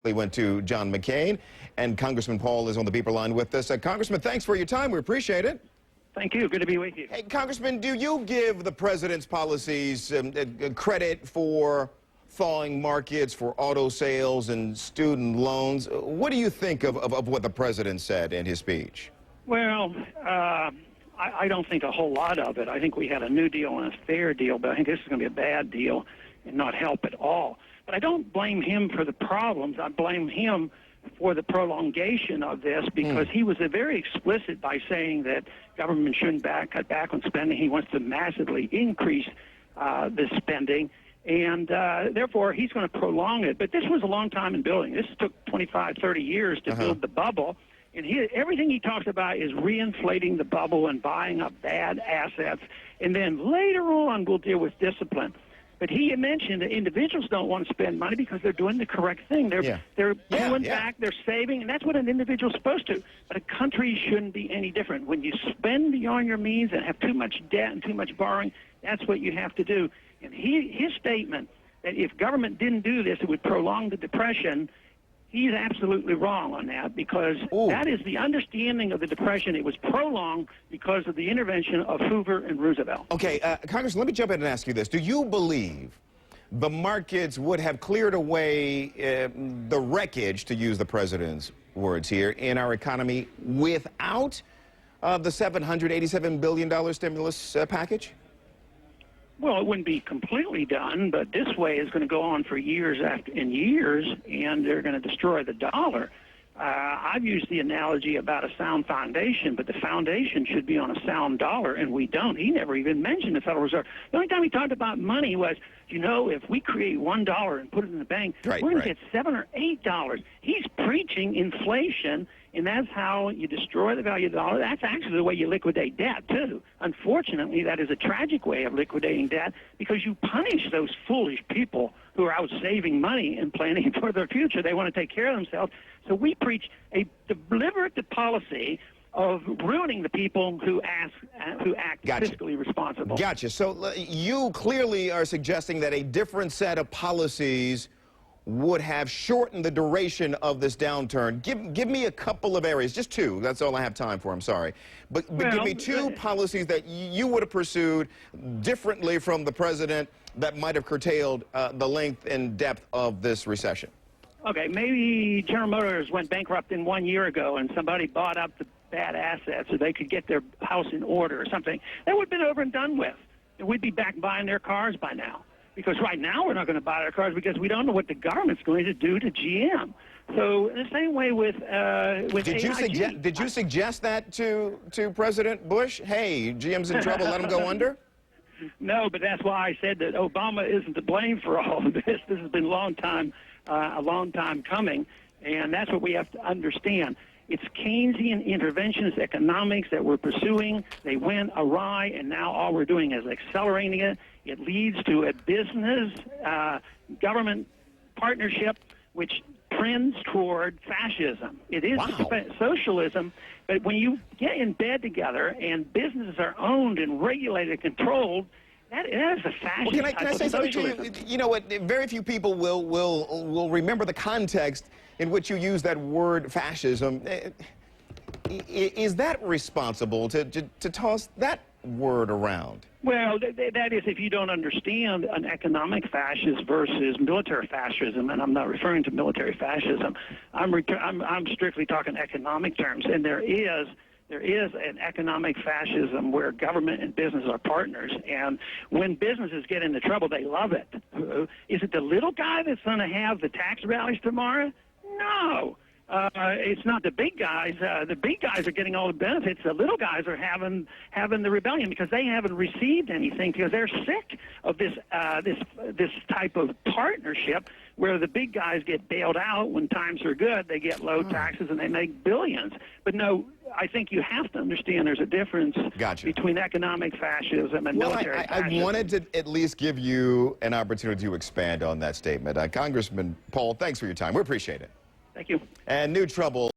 We went to John McCain, and Congressman Paul is on the beeper line with us. Congressman, thanks for your time. We appreciate it. Thank you. Good to be with you. Hey, Congressman, do you give the president's policies credit for thawing markets for auto sales and student loans? What do you think of what the president said in his speech? Well, I don't think a whole lot of it. I think we had a new deal and a fair deal, but I think this is going to be a bad deal and not help at all. But I don't blame him for the problems. I blame him for the prolongation of this because he was very explicit by saying that government shouldn't cut back on spending. He wants to massively increase the spending, and therefore he's going to prolong it. But this was a long time in building. This took 25, 30 years to build the bubble. And everything he talks about is reinflating the bubble and buying up bad assets. And then later on, we'll deal with discipline. But he mentioned that individuals don't want to spend money because they're doing the correct thing. They're pulling back, they're saving, and that's what an individual's supposed to. But a country shouldn't be any different. When you spend beyond your means and have too much debt and too much borrowing, that's what you have to do. And his statement that if government didn't do this, it would prolong the Depression, he's absolutely wrong on that because that is the understanding of the Depression. It was prolonged because of the intervention of Hoover and Roosevelt. Okay, Congressman, let me jump in and ask you this. Do you believe the markets would have cleared away the wreckage, to use the president's words here, in our economy without the $787 billion stimulus package? Well, it wouldn't be completely done, but this way is going to go on for years and years, and they're going to destroy the dollar. I've used the analogy about a sound foundation, but the foundation should be on a sound dollar, and we don't. He never even mentioned the Federal Reserve. The only time he talked about money was, if we create $1 and put it in the bank, we're going to get $7 or $8. He's preaching inflation, and that's how you destroy the value of the dollar. That's actually the way you liquidate debt, too. Unfortunately, that is a tragic way of liquidating debt because you punish those foolish people who are out saving money and planning for their future. They want to take care of themselves. So we preach a deliberate policy of ruining the people who act fiscally responsible. Gotcha. So you clearly are suggesting that a different set of policies would have shortened the duration of this downturn. Give me a couple of areas, just two. That's all I have time for, I'm sorry. But give me two policies that you would have pursued differently from the president that might have curtailed the length and depth of this recession. Okay, maybe General Motors went bankrupt 1 year ago and somebody bought up the bad assets so they could get their house in order or something. That would have been over and done with. And we'd be back buying their cars by now. Because right now we're not going to buy their cars because we don't know what the government's going to do to GM. So the same way with AIG. Did you suggest that to President Bush? Hey, GM's in trouble, let them go under? No, but that's why I said that Obama isn't to blame for all of this. This has been a long time coming, and that's what we have to understand. It's Keynesian interventionist economics that we're pursuing. They went awry, and now all we're doing is accelerating it. It leads to a business-government partnership which trends toward fascism. It is socialism, but when you get in bed together and businesses are owned and regulated and controlled, that is a fascist can I say something to you? You know what? Very few people will remember the context in which you use that word fascism. Is that responsible to toss that word around? Well, that is if you don't understand an economic fascist versus military fascism, and I'm not referring to military fascism. I'm strictly talking economic terms, and there is an economic fascism where government and business are partners, and when businesses get into trouble, they love it. Is it the little guy that's going to have the tax rallies tomorrow? No. It's not the big guys. The big guys are getting all the benefits. The little guys are having the rebellion because they haven't received anything because they're sick of this type of partnership where the big guys get bailed out when times are good. They get low taxes and they make billions. But no, I think you have to understand there's a difference between economic fascism and military fascism. I wanted to at least give you an opportunity to expand on that statement. Congressman Paul, thanks for your time. We appreciate it. Thank you. And new trouble.